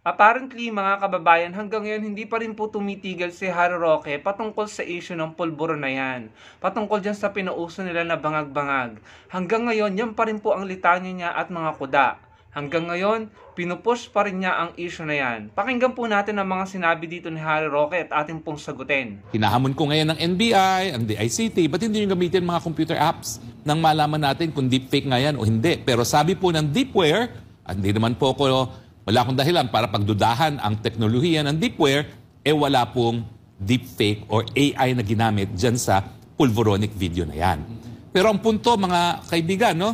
Apparently, mga kababayan, hanggang ngayon hindi pa rin po tumitigil si Harry Roque patungkol sa issue ng pulburo na yan. Patungkol dyan sa pinauso nila na bangag-bangag. Hanggang ngayon, yan pa rin po ang litanya niya at mga kuda. Hanggang ngayon, pinupush pa rin niya ang issue na yan. Pakinggan po natin ang mga sinabi dito ni Harry Roque at ating pong sagutin. Hinahamon ko ngayon ng NBI, ang DICT, ba't hindi nyo gamitin mga computer apps nang malaman natin kung deepfake nga yan o hindi? Pero sabi po ng Deepware, hindi naman po ako, wala akong dahilan para pagdudahan ang teknolohiya ng Deepware, wala pong deepfake or AI na ginamit dyan sa pulvoronic video na yan. Pero ang punto, mga kaibigan, no?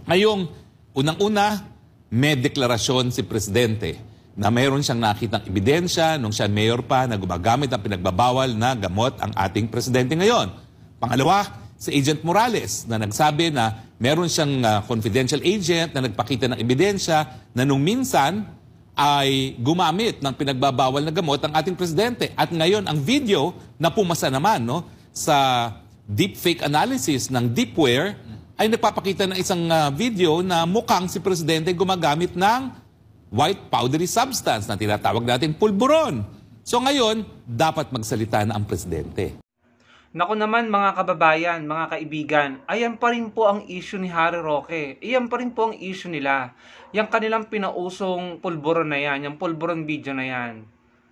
Ngayong unang-una, may deklarasyon si Presidente na mayroon siyang nakitang ebidensya nung siya mayor pa na gumagamit ang pinagbabawal na gamot ang ating Presidente ngayon. Pangalawa, si Agent Morales na nagsabi na meron siyang confidential agent na nagpakita ng ebidensya na nung minsan ay gumamit ng pinagbabawal na gamot ang ating Presidente. At ngayon, ang video na pumasa naman no, sa deepfake analysis ng Deepware ay nagpapakita ng isang video na mukhang si Presidente gumagamit ng white powdery substance na tinatawag natin pulburon. So ngayon, dapat magsalita na ang Presidente. Naku naman mga kababayan, mga kaibigan, ayan pa rin po ang issue ni Harry Roque. Ayan pa rin po ang issue nila. Yung kanilang pinausong pulburon na yan, yung pulburon video na yan.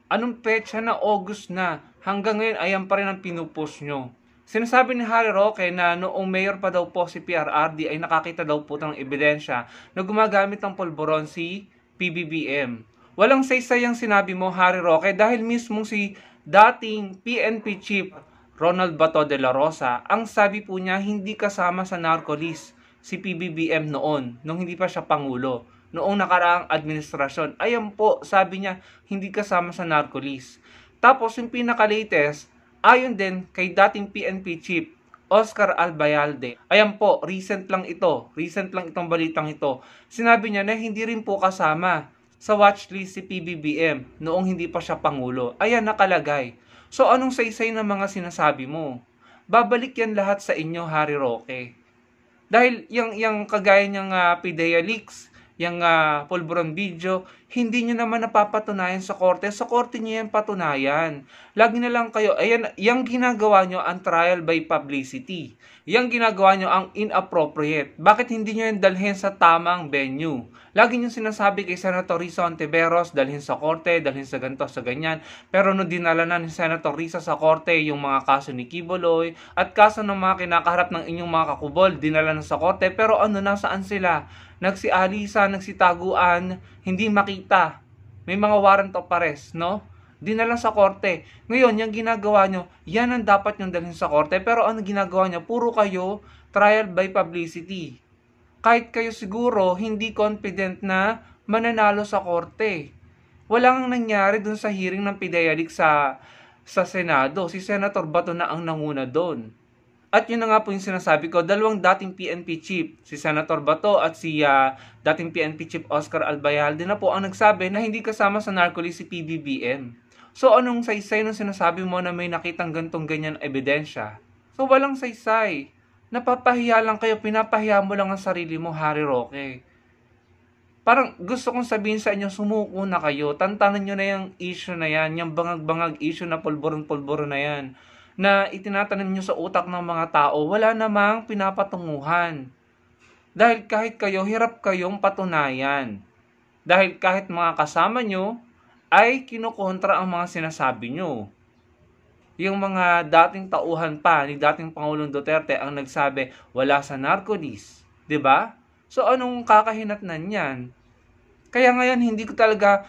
Anong petsa na? August na. Hanggang ngayon, ayan pa rin ang pinupost nyo. Sinasabi ni Harry Roque na noong mayor pa daw po si PRRD ay nakakita daw po ng ebidensya na gumagamit ng pulburon si PBBM. Walang saysay ang sinabi mo, Harry Roque, dahil mismo si dating PNP Chief Ronald Bato de la Rosa, ang sabi po niya hindi kasama sa narco-list si PBBM noon, nung hindi pa siya Pangulo. Noong nakaraang administrasyon, ayan po, sabi niya, hindi kasama sa narco-list. Tapos yung pinaka-latest, ayon din kay dating PNP Chief Oscar Albayalde. Ayan po, recent lang itong balitang ito. Sinabi niya na hindi rin po kasama sa watchlist si PBBM noong hindi pa siya Pangulo. Ayan nakalagay. So anong saysay ng mga sinasabi mo? Babalik yan lahat sa inyo, Harry Roque. Dahil yung kagaya niyang PIDEA leaks, yung pulburon video, hindi nyo naman napapatunayan sa korte. Sa korte nyo yan patunayan. Lagi na lang kayo, ayan, yung ginagawa nyo ang trial by publicity. Yung ginagawa nyo ang inappropriate. Bakit hindi nyo yan dalhin sa tamang venue? Lagi nyo sinasabi kay Senator Risa Hontiveros, dalhin sa korte, dalhin sa ganito, sa ganyan. Pero no dinala na ni Senator Risa sa korte yung mga kaso ni Quiboloy at kaso ng mga kinakaharap ng inyong mga kakubol, dinala na sa korte. Pero ano, nasaan sila? Nagsialisa, nagsitaguan, hindi makita. May mga warrant of arrest, no? Dinala sa korte. Ngayon, yung ginagawa nyo, yan ang dapat nyong dalhin sa korte. Pero ano ginagawa nyo? Puro kayo trial by publicity. Kahit kayo siguro hindi confident na mananalo sa korte. Walang nangyari dun sa hearing ng PIDEA leaks sa Senado. Si Senator Bato na ang nanguna doon. At yun na nga po yung sinasabi ko, dalawang dating PNP Chief, si Senator Bato at si dating PNP Chief Oscar Albayalde na po ang nagsabi na hindi kasama sa narco-list si PBBM. So anong saysay nung sinasabi mo na may nakitang gantong ganyan ebidensya? So walang saysay. Napapahiya lang kayo, pinapahiya mo lang ang sarili mo, Harry Roque. Parang gusto kong sabihin sa inyo, sumuko na kayo. Tantanan nyo na yung issue na yan, yung bangag-bangag issue na pulburon-pulburon na yan, na itinatanim nyo sa utak ng mga tao, wala namang pinapatunguhan. Dahil kahit kayo, hirap kayong patunayan. Dahil kahit mga kasama nyo, ay kinukontra ang mga sinasabi nyo. Yung mga dating tauhan pa ni dating Pangulong Duterte ang nagsabi, wala sa narco-list. 'Di ba? So anong kakahinatnan yan? Kaya ngayon hindi ko talaga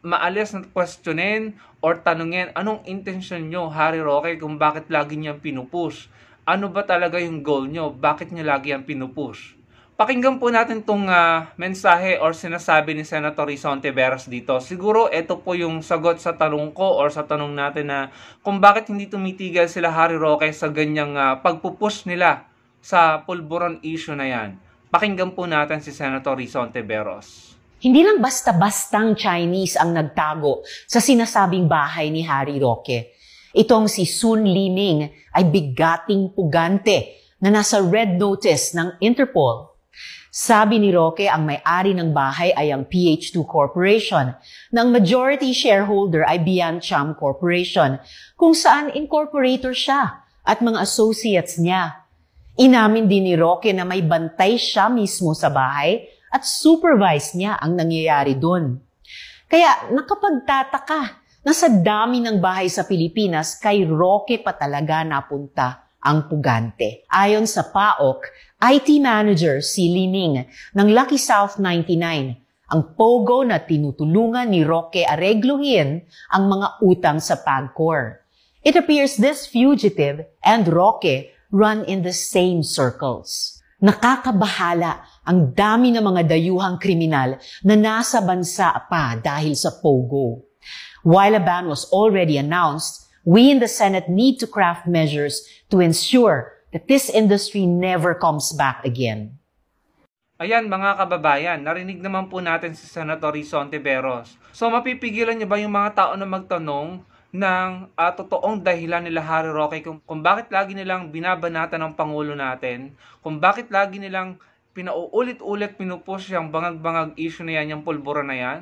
maalis na questionin or tanungin anong intention nyo, Harry Roque, kung bakit lagi niyang pinupush. Ano ba talaga yung goal nyo? Bakit niya lagi yung pinupush? Pakinggan po natin itong mensahe or sinasabi ni Senator Risa Hontiveros dito. Siguro ito po yung sagot sa tanong ko or sa tanong natin na kung bakit hindi tumitigil sila, Harry Roque, sa ganyang pagpupush nila sa pulburon issue na yan. Pakinggan po natin si Senator Risa Hontiveros. Hindi lang basta-bastang Chinese ang nagtago sa sinasabing bahay ni Harry Roque. Itong si Sun Liming ay bigating pugante na nasa red notice ng Interpol. Sabi ni Roque, ang may-ari ng bahay ay ang PH2 Corporation, ng majority shareholder ay Biancham Corporation, kung saan incorporator siya at mga associates niya. Inamin din ni Roque na may bantay siya mismo sa bahay at supervise niya ang nangyayari doon. Kaya nakapagtataka na sa dami ng bahay sa Pilipinas, kay Roque pa talaga napunta ang pugante. Ayon sa PAOK, IT manager si Lining ng Lucky South 99, ang POGO na tinutulungan ni Roque aregluhin ang mga utang sa PAGCOR. It appears this fugitive and Roque run in the same circles. Nakakabahala ang dami ng mga dayuhang kriminal na nasa bansa pa dahil sa POGO. While a ban was already announced, we in the Senate need to craft measures to ensure that this industry never comes back again. Ayan mga kababayan, narinig naman po natin si Senator Risa Hontiveros. So mapipigilan niyo ba yung mga tao na magtanong ng totoong dahilan nila Harry Roque kung bakit lagi nilang binabanatan ng Pangulo natin, kung bakit lagi nilang pinauulit-ulit pinupush yung bangag-bangag issue na yan, yung pulbura na yan?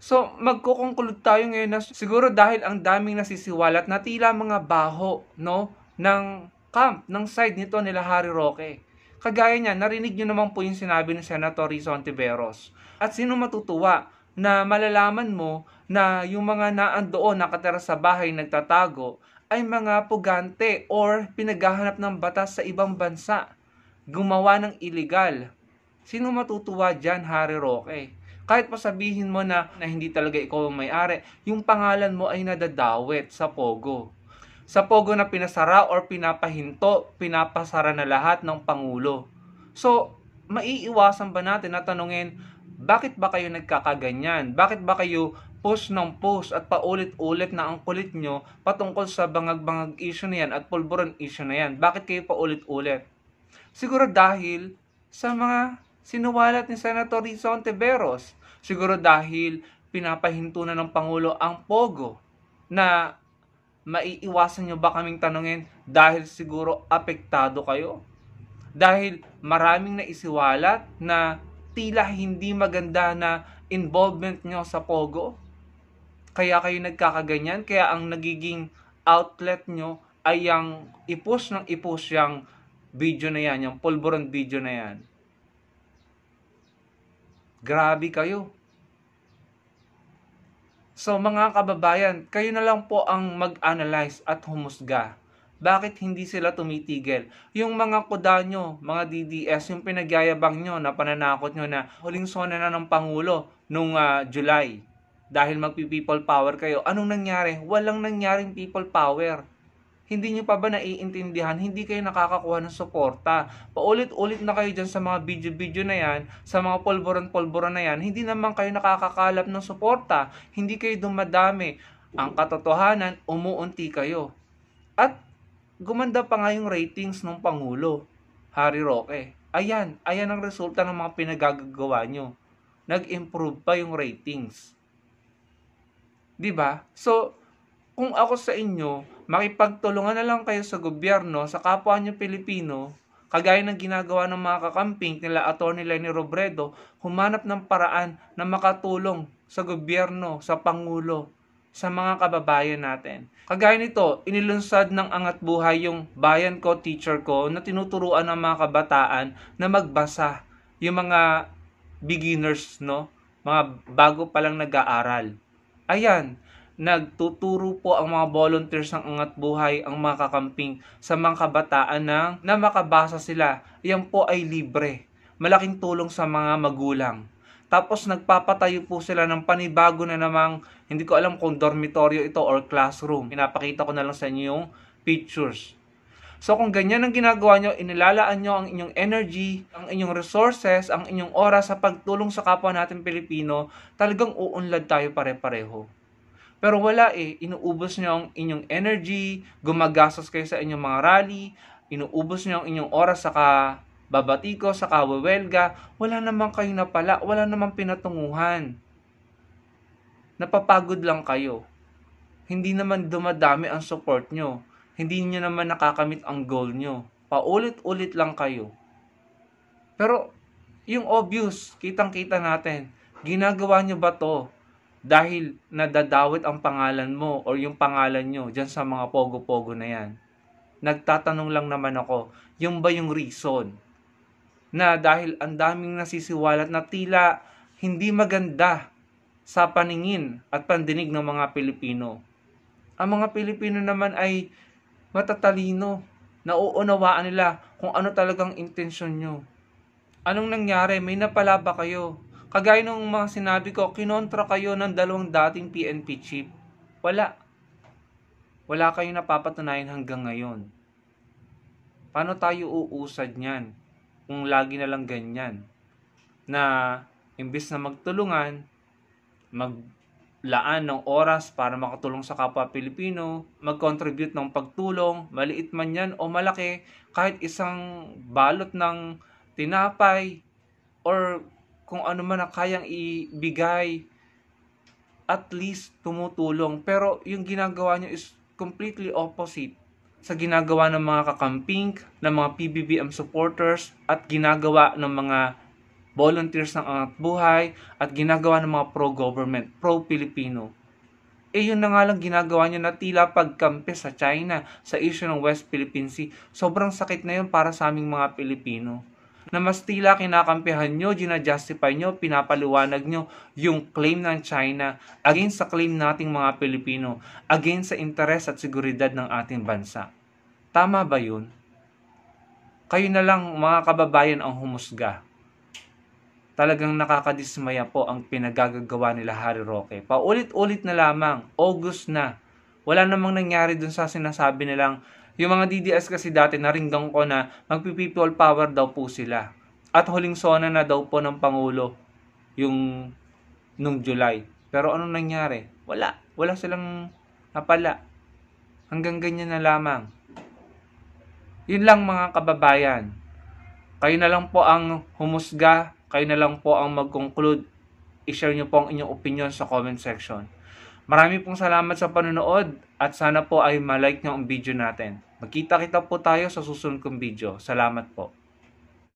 So, magkukonklud tayo ngayon na siguro dahil ang daming nasisiwalat na tila mga baho, no, ng camp, ng side nito nila Harry Roque. Kagaya niya, narinig nyo naman po yung sinabi ni Senator Risa Hontiveros. At sino matutuwa na malalaman mo na yung mga naandoon nakatira sa bahay nagtatago ay mga pugante or pinaghahanap ng batas sa ibang bansa, gumawa ng illegal. Sino matutuwa dyan, Harry Roque? Kahit pa sabihin mo na hindi talaga ikaw ang may-ari, yung pangalan mo ay nadadawit sa POGO. Sa POGO na pinasara or pinapahinto, pinapasara na lahat ng Pangulo. So, maiiwasan ba natin na tanungin, bakit ba kayo nagkakaganyan? Bakit ba kayo push ng push at paulit-ulit na ang kulit nyo patungkol sa bangag-bangag issue na yan at pulburon issue na yan? Bakit kayo paulit-ulit? Siguro dahil sa mga sinuwalat ni Senator Risa Hontiveros. Siguro dahil pinapahinto na ng Pangulo ang POGO na maiiwasan nyo ba kaming tanungin dahil siguro apektado kayo? Dahil maraming naisiwalat na tila hindi maganda na involvement nyo sa POGO? Kaya kayo nagkakaganyan? Kaya ang nagiging outlet nyo ay yung i-push ng i-push yung video na yan, yung pulburon video na yan. Grabe kayo. So mga kababayan, kayo na lang po ang mag-analyze at humusga. Bakit hindi sila tumitigil? Yung mga kuda nyo, mga DDS, yung pinagyayabang nyo na pananakot nyo na huling sona na ng Pangulo nung July. Dahil magpi-people power kayo. Anong nangyari? Walang nangyaring people power. Hindi nyo pa ba naiintindihan? Hindi kayo nakakakuha ng suporta. Paulit-ulit na kayo dyan sa mga video-video na yan, sa mga polboron-polboron na yan, hindi naman kayo nakakakalap ng suporta. Hindi kayo dumadami. Ang katotohanan, umuunti kayo. At gumanda pa nga yung ratings ng Pangulo, Harry Roque. Ayan ang resulta ng mga pinagagawa nyo. Nag-improve pa yung ratings. 'Di ba? So, kung ako sa inyo, makipagtulungan na lang kayo sa gobyerno, sa kapwa nyo Pilipino, kagaya ng ginagawa ng mga kakamping nila Atty. Leni Robredo, humanap ng paraan na makatulong sa gobyerno, sa Pangulo, sa mga kababayan natin. Kagaya nito, inilunsad ng Angat Buhay yung Bayan Ko, Teacher Ko, na tinuturuan ng mga kabataan na magbasa, yung mga beginners, no? Mga bago pa lang nag-aaral. Ayan, nagtuturo po ang mga volunteers ng Angat Buhay, ang mga kakamping sa mga kabataan na makabasa sila. Yan po ay libre. Malaking tulong sa mga magulang. Tapos nagpapatayo po sila ng panibago na namang, hindi ko alam kung dormitoryo ito or classroom. Pinapakita ko na lang sa inyo yung pictures. So kung ganyan ang ginagawa nyo, inilalaan nyo ang inyong energy, ang inyong resources, ang inyong oras sa pagtulong sa kapwa natin Pilipino, talagang uunlad tayo pare-pareho. Pero wala inuubos nyo ang inyong energy, gumagastos kayo sa inyong mga rally, inuubos nyo ang inyong oras sa babatiko, sa kawewelga, wala naman kayong napala, wala naman pinatunguhan. Napapagod lang kayo. Hindi naman dumadami ang support nyo. Hindi nyo naman nakakamit ang goal nyo. Paulit-ulit lang kayo. Pero yung obvious, kitang-kita natin, ginagawa nyo ba to dahil nadadawit ang pangalan mo or yung pangalan nyo dyan sa mga pogo-pogo na yan? Nagtatanong lang naman ako, yung ba yung reason na dahil ang daming nasisiwalat na tila hindi maganda sa paningin at pandinig ng mga Pilipino? Ang mga Pilipino naman ay matatalino, nauunawaan nila kung ano talagang intensyon nyo. Anong nangyari? May napala ba kayo? Kagaya ng mga sinabi ko, kinontra kayo ng 2 dating PNP chief. Wala. Wala kayong napapatunayan hanggang ngayon. Paano tayo uusad niyan kung lagi na lang ganyan? Na imbis na magtulungan, maglaan ng oras para makatulong sa kapwa Pilipino, mag-contribute ng pagtulong, maliit man yan o malaki, kahit isang balot ng tinapay or kung ano man na kayang ibigay, at least tumutulong. Pero yung ginagawa nyo is completely opposite sa ginagawa ng mga kakamping, ng mga PBBM supporters, at ginagawa ng mga volunteers ng Angat Buhay, at ginagawa ng mga pro-government, pro-Pilipino. Yun na nga lang ginagawa nyo na tila pagkampi sa China, sa issue ng West Philippine Sea. Sobrang sakit na yun para sa aming mga Pilipino. Na mas tila kinakampihan nyo, ginajustify nyo, pinapaliwanag nyo yung claim ng China against sa claim nating mga Pilipino, against sa interes at seguridad ng ating bansa. Tama ba yun? Kayo na lang mga kababayan ang humusga. Talagang nakakadismaya po ang pinagagagawa nila Harry Roque. Paulit-ulit na lamang, August na. Wala namang nangyari dun sa sinasabi nilang yung mga DDS kasi dati naringgan ko na magpi-people power daw po sila. At huling sona na daw po ng Pangulo yung nung July. Pero anong nangyari? Wala. Wala silang napala. Hanggang ganyan na lamang. Yun lang mga kababayan. Kayo na lang po ang humusga. Kayo na lang po ang mag-conclude. I-share nyo po ang inyong opinion sa comment section. Marami pong salamat sa panonood at sana po ay ma-like nyo ang video natin. Magkita-kita po tayo sa susunod kong video. Salamat po.